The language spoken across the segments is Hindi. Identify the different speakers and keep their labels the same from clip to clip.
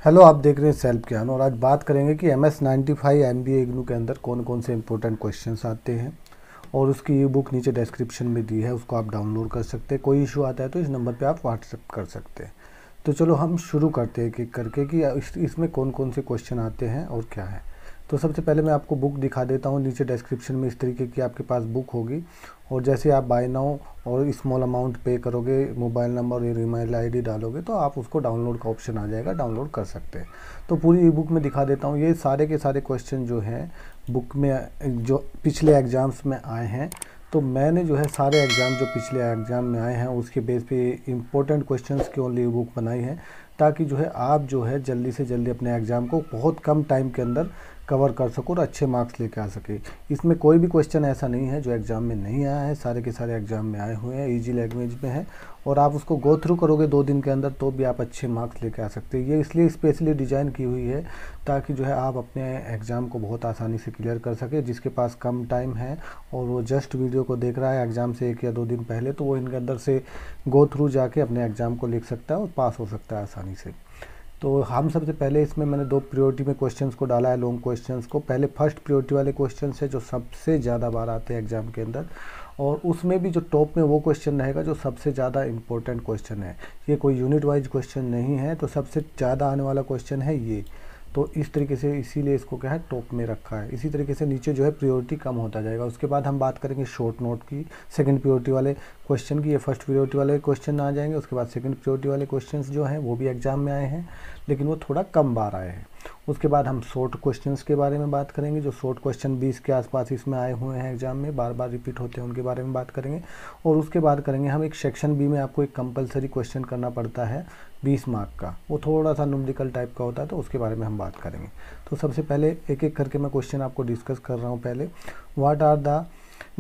Speaker 1: हेलो, आप देख रहे हैं सेल्फ ज्ञान और आज बात करेंगे कि MS-95 MBA इग्नू के अंदर कौन कौन से इंपॉर्टेंट क्वेश्चंस आते हैं। और उसकी ई बुक नीचे डिस्क्रिप्शन में दी है, उसको आप डाउनलोड कर सकते हैं। कोई इशू आता है तो इस नंबर पे आप व्हाट्सएप कर सकते हैं। तो चलो हम शुरू करते हैं एक एक करके कि इसमें कौन कौन से क्वेश्चन आते हैं और क्या है। तो सबसे पहले मैं आपको बुक दिखा देता हूँ। नीचे डिस्क्रिप्शन में इस तरीके की आपके पास बुक होगी और जैसे आप बाय नाउ और स्मॉल अमाउंट पे करोगे, मोबाइल नंबर और ईमेल आईडी डालोगे तो आप उसको डाउनलोड का ऑप्शन आ जाएगा, डाउनलोड कर सकते हैं। तो पूरी ई बुक में दिखा देता हूँ। ये सारे के सारे क्वेश्चन जो हैं बुक में जो पिछले एग्ज़ाम्स में आए हैं, तो मैंने जो है सारे एग्ज़ाम जो पिछले एग्ज़ाम में आए हैं उसके बेस पे इम्पोर्टेंट क्वेश्चंस की ओनली बुक बनाई है, ताकि जो है आप जो है जल्दी से जल्दी अपने एग्ज़ाम को बहुत कम टाइम के अंदर कवर कर सको और अच्छे मार्क्स लेके आ सके। इसमें कोई भी क्वेश्चन ऐसा नहीं है जो एग्ज़ाम में नहीं आया है, सारे के सारे एग्ज़ाम में आए हुए हैं, इजी लैंग्वेज में है और आप उसको गो थ्रू करोगे 2 दिन के अंदर तो भी आप अच्छे मार्क्स लेके आ सकते हैं। ये इसलिए स्पेशली डिज़ाइन की हुई है ताकि जो है आप अपने एग्ज़ाम को बहुत आसानी से क्लियर कर सके। जिसके पास कम टाइम है और वो जस्ट वीडियो को देख रहा है एग्ज़ाम से 1 या 2 दिन पहले, तो वो इनके अंदर से गो थ्रू जाके अपने एग्ज़ाम को लिख सकता है और पास हो सकता है आसानी से। तो हम सबसे पहले इसमें मैंने 2 प्रायोरिटी में क्वेश्चंस को डाला है, लॉन्ग क्वेश्चंस को। पहले फर्स्ट प्रायोरिटी वाले क्वेश्चंस है जो सबसे ज़्यादा बार आते हैं एग्ज़ाम के अंदर, और उसमें भी जो टॉप में वो क्वेश्चन रहेगा जो सबसे ज़्यादा इंपॉर्टेंट क्वेश्चन है। ये कोई यूनिट वाइज क्वेश्चन नहीं है, तो सबसे ज़्यादा आने वाला क्वेश्चन है ये। तो इस तरीके से इसीलिए इसको क्या है टॉप में रखा है। इसी तरीके से नीचे जो है प्रायोरिटी कम होता जाएगा। उसके बाद हम बात करेंगे शॉर्ट नोट की, सेकंड प्रायोरिटी वाले क्वेश्चन की। ये फर्स्ट प्रायोरिटी वाले क्वेश्चन आ जाएंगे। उसके बाद सेकंड प्रायोरिटी वाले क्वेश्चंस जो हैं वो भी एग्जाम में आए हैं लेकिन वो थोड़ा कम बार आए हैं। उसके बाद हम शॉर्ट क्वेश्चंस के बारे में बात करेंगे। जो शॉर्ट क्वेश्चन 20 के आसपास इसमें आए हुए हैं एग्जाम में, बार बार रिपीट होते हैं, उनके बारे में बात करेंगे। और उसके बाद करेंगे हम एक सेक्शन बी में आपको एक कंपलसरी क्वेश्चन करना पड़ता है 20 मार्क का, वो थोड़ा सा न्यूमेरिकल टाइप का होता है, तो उसके बारे में हम बात करेंगे। तो सबसे पहले एक एक करके मैं क्वेश्चन आपको डिस्कस कर रहा हूँ। पहले, what are the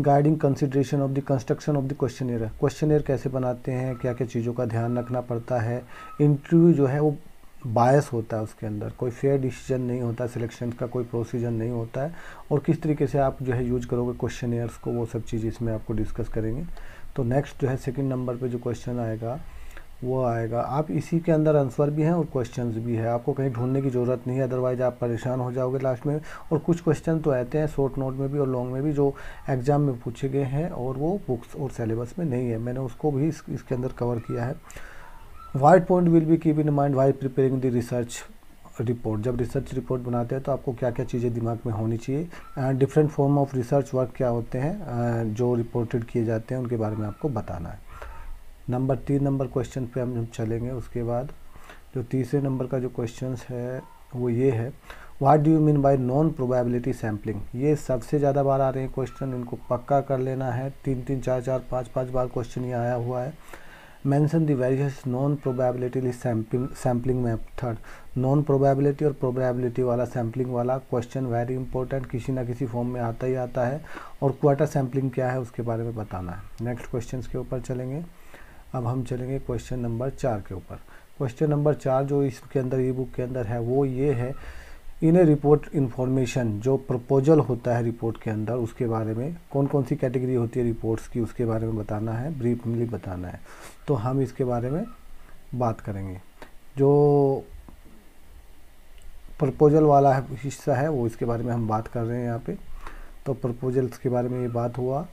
Speaker 1: guiding consideration of the construction of the questionnaire. Questionnaire कैसे बनाते हैं, क्या क्या चीज़ों का ध्यान रखना पड़ता है। इंटरव्यू जो है वो बायस होता है, उसके अंदर कोई फेयर डिसीजन नहीं होता, सिलेक्शन का कोई प्रोसीजर नहीं होता है, और किस तरीके से आप जो है यूज करोगे क्वेश्चनियर्स को, वो सब चीज़ इसमें आपको डिस्कस करेंगे। तो नेक्स्ट जो है सेकंड नंबर पे जो क्वेश्चन आएगा वो आएगा, आप इसी के अंदर आंसर भी हैं और क्वेश्चंस भी है, आपको कहीं ढूंढने की ज़रूरत नहीं है, अदरवाइज आप परेशान हो जाओगे लास्ट में। और कुछ क्वेश्चन तो आते हैं शॉर्ट नोट में भी और लॉन्ग में भी जो एग्जाम में पूछे गए हैं और वो बुक्स और सिलेबस में नहीं है, मैंने उसको भी इसके अंदर कवर किया है। What point will be keep in mind Y preparing the research report. जब रिसर्च रिपोर्ट बनाते हैं तो आपको क्या क्या चीज़ें दिमाग में होनी चाहिए। Different form of research work क्या होते हैं जो रिपोर्टेड किए जाते हैं, उनके बारे में आपको बताना है। नंबर 3 नंबर क्वेश्चन पे हम चलेंगे। उसके बाद जो तीसरे नंबर का जो क्वेश्चन है वो ये है, what do you mean by non probability sampling. ये सबसे ज़्यादा बार आ रहे हैं क्वेश्चन, इनको पक्का कर लेना है। 3-3, 4-4, 5-5 बार क्वेश्चन ये आया हुआ है। Mention the various non probability sampling method. Non probability और प्रोबेबिलिटी वाला सैम्पलिंग वाला क्वेश्चन वेरी इंपॉर्टेंट, किसी ना किसी फॉर्म में आता ही आता है। और क्वार्टर सैम्पलिंग क्या है उसके बारे में बताना है। नेक्स्ट क्वेश्चन के ऊपर चलेंगे। अब हम चलेंगे क्वेश्चन नंबर 4 के ऊपर। क्वेश्चन नंबर 4 जो इसके अंदर ई बुक के अंदर है वो ये है, इन ए रिपोर्ट इन्फॉर्मेशन, जो प्रपोजल होता है रिपोर्ट के अंदर उसके बारे में, कौन कौन सी कैटेगरी होती है रिपोर्ट्स की उसके बारे में बताना है, ब्रीफली बताना है। तो हम इसके बारे में बात करेंगे। जो प्रपोजल वाला हिस्सा है वो इसके बारे में हम बात कर रहे हैं यहाँ पे। तो प्रपोजल्स के बारे में ये बात हुआ,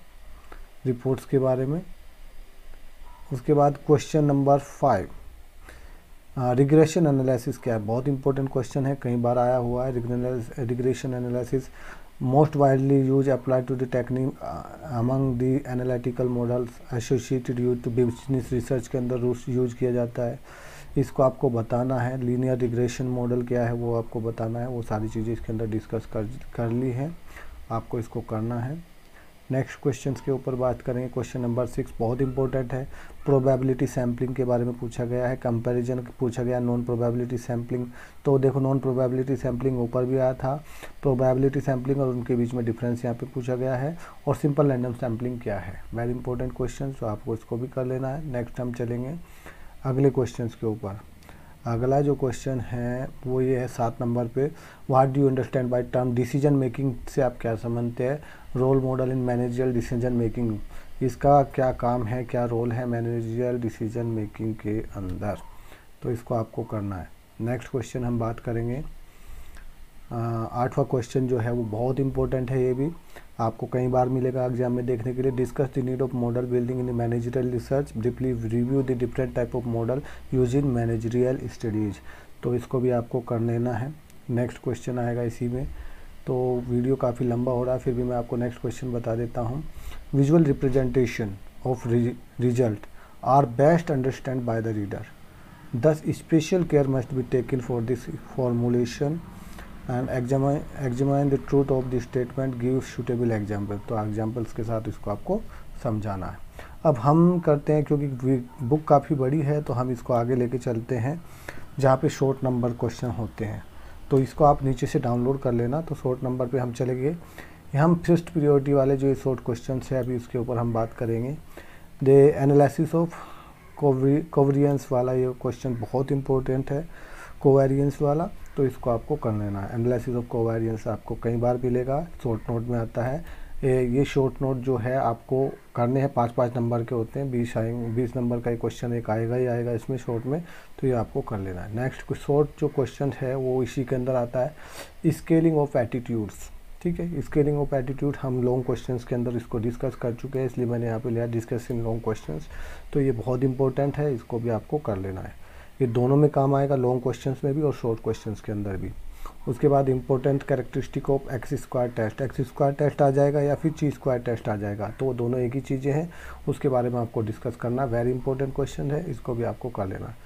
Speaker 1: रिपोर्ट्स के बारे में। उसके बाद क्वेश्चन नंबर 5, रिग्रेशन एनालिसिस क्या है। बहुत इंपॉर्टेंट क्वेश्चन है, कई बार आया हुआ है। Regression analysis most widely use apply to the technique among the analytical models associated use to business research के अंदर यूज किया जाता है। इसको आपको बताना है। लीनियर रिग्रेशन मॉडल क्या है वो आपको बताना है। वो सारी चीज़ें इसके अंदर डिस्कस कर ली हैं, आपको इसको करना है। नेक्स्ट क्वेश्चन के ऊपर बात करेंगे। क्वेश्चन नंबर 6 बहुत इंपॉर्टेंट है, प्रोबेबिलिटी सैम्पलिंग के बारे में पूछा गया है। कंपैरिजन पूछा गया नॉन प्रोबेबिलिटी सैम्पलिंग। तो देखो नॉन प्रोबेबिलिटी सैम्पलिंग ऊपर भी आया था, प्रोबेबिलिटी सैम्पलिंग और उनके बीच में डिफरेंस यहाँ पे पूछा गया है। और सिंपल रैंडम सैम्पलिंग क्या है, वेरी इंपॉर्टेंट क्वेश्चन, तो आपको इसको भी कर लेना है। नेक्स्ट हम चलेंगे अगले क्वेश्चन के ऊपर। अगला जो क्वेश्चन है वो ये है 7 नंबर पे, what do you understand by term decision making से आप क्या समझते हैं। रोल मॉडल इन मैनेजरियल डिसीजन मेकिंग, इसका क्या काम है, क्या रोल है मैनेजरियल डिसीजन मेकिंग के अंदर, तो इसको आपको करना है। नेक्स्ट क्वेश्चन हम बात करेंगे 8वां क्वेश्चन जो है वो बहुत इंपॉर्टेंट है, ये भी आपको कई बार मिलेगा एग्जाम में देखने के लिए। Discuss the need of model building in managerial research, briefly review the different type of model use in managerial studies. तो इसको भी आपको कर लेना है। नेक्स्ट क्वेश्चन आएगा इसी में। तो वीडियो काफ़ी लंबा हो रहा है, फिर भी मैं आपको नेक्स्ट क्वेश्चन बता देता हूँ। Visual representation of result are best understand by the reader, thus special care must be taken for this formulation and examine the truth of the statement, give suitable example। तो एग्जाम्पल्स के साथ इसको आपको समझाना है। अब हम करते हैं, क्योंकि बुक काफ़ी बड़ी है तो हम इसको आगे लेके चलते हैं जहाँ पे शॉर्ट नंबर क्वेश्चन होते हैं। तो इसको आप नीचे से डाउनलोड कर लेना। तो शॉर्ट नंबर पे हम चले गए, हम फर्स्ट प्रियोरिटी वाले जो ये शॉर्ट क्वेश्चन है अभी उसके ऊपर हम बात करेंगे। द एनालिसिस ऑफ कोवेरियंस वाला ये क्वेश्चन बहुत इंपॉर्टेंट है, कोवेरियंस वाला, तो इसको आपको कर लेना है। एनालिसिस ऑफ कोवेरियंस आपको कई बार मिलेगा, शॉर्ट नोट में आता है। ये शॉर्ट नोट जो है आपको करने हैं, 5-5 नंबर के होते हैं, 20 नंबर का क्वेश्चन एक आएगा ही आएगा इसमें शॉर्ट में, तो ये आपको कर लेना है। नेक्स्ट शॉर्ट जो क्वेश्चन है वो इसी के अंदर आता है, स्केलिंग ऑफ एटीट्यूड्स। ठीक है, स्केलिंग ऑफ एटीट्यूड हम लॉन्ग क्वेश्चंस के अंदर इसको डिस्कस कर चुके हैं, इसलिए मैंने यहाँ पे लिया डिस्कस इन लॉन्ग क्वेश्चंस। तो ये बहुत इंपॉर्टेंट है, इसको भी आपको कर लेना है। ये दोनों में काम आएगा, लॉन्ग क्वेश्चंस में भी और शॉर्ट क्वेश्चंस के अंदर भी। उसके बाद important characteristic of X square test, X square test आ जाएगा या फिर ची स्क्वायर टेस्ट आ जाएगा, तो वो दोनों एक ही चीज़ें हैं, उसके बारे में आपको डिस्कस करना। वेरी इंपॉर्टेंट क्वेश्चन है, इसको भी आपको कर लेना है।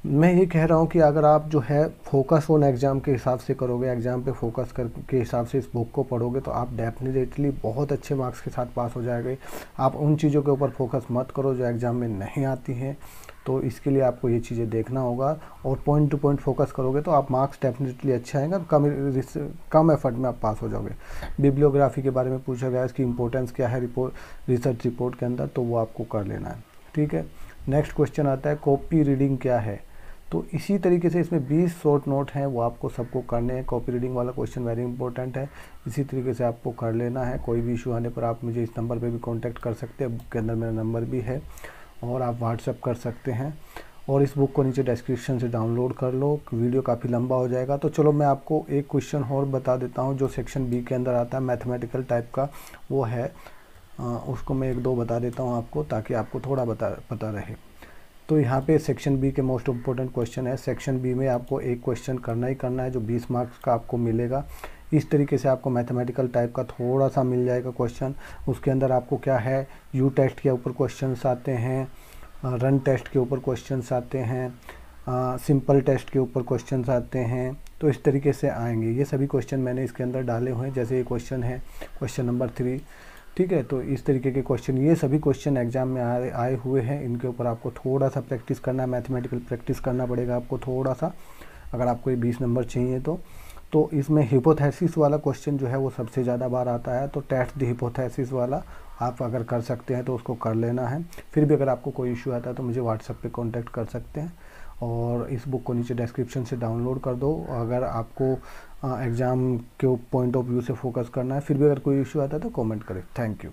Speaker 1: मैं ये कह रहा हूँ कि अगर आप जो है फोकस ऑन एग्ज़ाम के हिसाब से करोगे, एग्ज़ाम पे फोकस कर के हिसाब से इस बुक को पढ़ोगे, तो आप डेफिनेटली बहुत अच्छे मार्क्स के साथ पास हो जाएंगे। आप उन चीज़ों के ऊपर फोकस मत करो जो एग्ज़ाम में नहीं आती हैं, तो इसके लिए आपको ये चीज़ें देखना होगा। और पॉइंट टू पॉइंट फोकस करोगे तो आप मार्क्स डेफिनेटली अच्छे आएंगे, कम एफर्ट में आप पास हो जाओगे। बिब्लियोग्राफी के बारे में पूछा गया, इसकी इंपॉर्टेंस क्या है रिसर्च रिपोर्ट के अंदर, तो वो आपको कर लेना है। ठीक है, नेक्स्ट क्वेश्चन आता है कॉपी रीडिंग क्या है। तो इसी तरीके से इसमें 20 शॉर्ट नोट हैं, वो आपको सबको करने हैं। कॉपी रीडिंग वाला क्वेश्चन वेरी इंपॉर्टेंट है, इसी तरीके से आपको कर लेना है। कोई भी इशू आने पर आप मुझे इस नंबर पे भी कांटेक्ट कर सकते हैं, बुक के अंदर मेरा नंबर भी है, और आप व्हाट्सएप कर सकते हैं। और इस बुक को नीचे डिस्क्रिप्शन से डाउनलोड कर लो, वीडियो काफ़ी लंबा हो जाएगा। तो चलो मैं आपको एक क्वेश्चन और बता देता हूँ जो सेक्शन बी के अंदर आता है, मैथमेटिकल टाइप का वो है, उसको मैं 1-2 बता देता हूँ आपको, ताकि आपको थोड़ा पता रहे। तो यहाँ पे सेक्शन बी के मोस्ट इम्पोर्टेंट क्वेश्चन है। सेक्शन बी में आपको एक क्वेश्चन करना ही करना है जो 20 मार्क्स का आपको मिलेगा। इस तरीके से आपको मैथमेटिकल टाइप का थोड़ा सा मिल जाएगा क्वेश्चन। उसके अंदर आपको क्या है, यू टेस्ट के ऊपर क्वेश्चंस आते हैं, रन टेस्ट के ऊपर क्वेश्चंस आते हैं, सिंपल टेस्ट के ऊपर क्वेश्चंस आते हैं। तो इस तरीके से आएंगे, ये सभी क्वेश्चन मैंने इसके अंदर डाले हुए हैं। जैसे ये क्वेश्चन है क्वेश्चन नंबर 3, ठीक है। तो इस तरीके के क्वेश्चन, ये सभी क्वेश्चन एग्जाम में आए हुए हैं। इनके ऊपर आपको थोड़ा सा प्रैक्टिस करना है, मैथमेटिकल प्रैक्टिस करना पड़ेगा आपको थोड़ा सा, अगर आपको ये 20 नंबर चाहिए तो इसमें हिपोथेसिस वाला क्वेश्चन जो है वो सबसे ज़्यादा बार आता है। तो टेस्ट द हिपोथेसिस वाला आप अगर कर सकते हैं तो उसको कर लेना है। फिर भी अगर आपको कोई इशू आता है तो मुझे व्हाट्सएप पे कांटेक्ट कर सकते हैं, और इस बुक को नीचे डिस्क्रिप्शन से डाउनलोड कर दो। अगर आपको एग्ज़ाम के पॉइंट ऑफ व्यू से फोकस करना है, फिर भी अगर कोई इशू आता है तो कमेंट करें। Thank you.